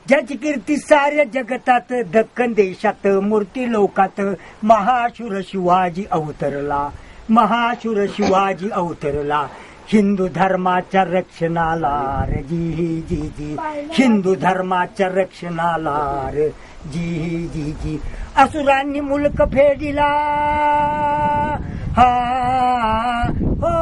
ज्याची कीर्ती साऱ्या जगतात, दक्कन देशात, मूर्ती लोकात, महाशूर शिवाजी अवतरला, महाशूर शिवाजी अवतरला. हिंदू धर्माच्या रक्षणाला रे जी जी जी, हिंदू धर्माच्या रक्षणाला रे जी जी जी. असुरांनी मुलक फेडिला, हा हो,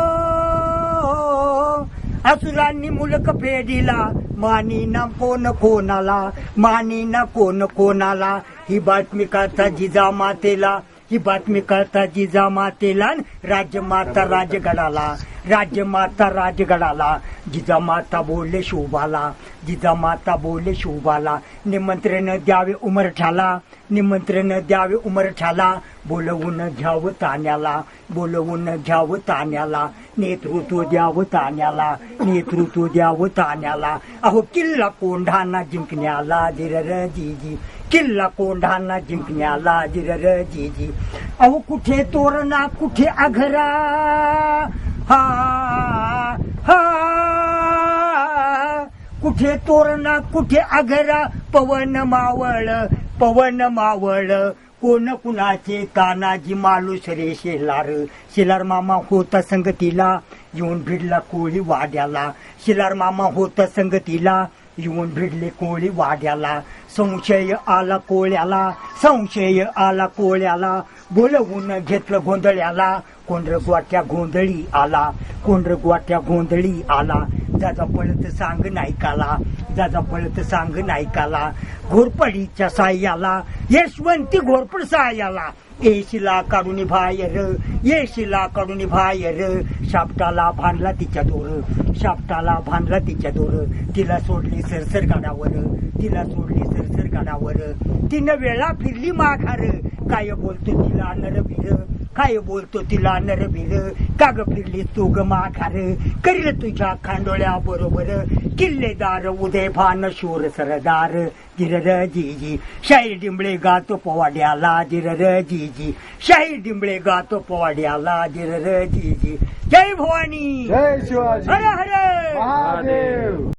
असुरांनी मुलक फेडिला. मानी ना कोण कोणाला, मानी ना कोण कोणाला. ही बातमी कळता जिजामातेला, ही बातमी कळता जिजामातेला. राजमाता राजगडाला, राजमाता राजगडाला. जिजामाता बोलले शोभाला, जिजामाता बोलले शोभाला. निमंत्रण द्यावे उमरठ्याला, निमंत्रण द्यावे उमरठ्याला. बोलवून घ्यावं ताण्याला, बोलवून घ्यावं ताण्याला. नेतृत्व द्यावं ताण्याला, नेतृत्व द्यावं ताण्याला. अहो किल्ला कोंढाणा जिंकण्याला जिरर जी जी, किल्ला कोंढाणा जिंकण्याला जिरर जी जी. अहो कुठे तोरणा कुठे आघरा, हा हा, कुठे तोरणा कुठे आघरा. पवन मावळ, पवन मावळ. कोण कुणाचे तानाजी मालुसरे शेलार. शेलार मामा होता संगतीला, येऊन भिडला कोळी वाड्याला. शेलार मामा होता संगतीला, येऊन भिडले कोळी वाड्याला. संशय आला कोळ्याला, संशय आला कोळ्याला. बोलवून घेतलं गोंधळ्याला, कोंढर गोट्या गोंधळी आला, कोंढर गोट्या गोंधळी आला. जाजा पळत सांग नायकाला, जाजा पळत सांग नायकाला. घोरपडीच्या साह्याला, यशवंती घोरपड साह्याला. येशीला काढून बाहेर, येशीला काढून बाहेर. शापटाला भांडला तिच्या दोर, शापटाला भांडला तिच्या दोर. तिला सोडली सरसर गाडावर, तिला सोडली सरसर गाडावर. तिनं वेळा फिरली माघार, काय बोलतो तिला नरवीर, काय बोलतो तिला नरवीर. काग फिरली तू ग माघार, करील तुझ्या खांडोळ्या बरोबर. किल्लेदार उदय भान शूर सरदार जिरर जी जी. शाहीर डिंबळे गातो पोवाड्याला जिरर जी जी, शाहीर डिंबळे गातो पोवाड्याला जिरर जी जी. जय भवानी, जय शिवाजी हर हर महादेव.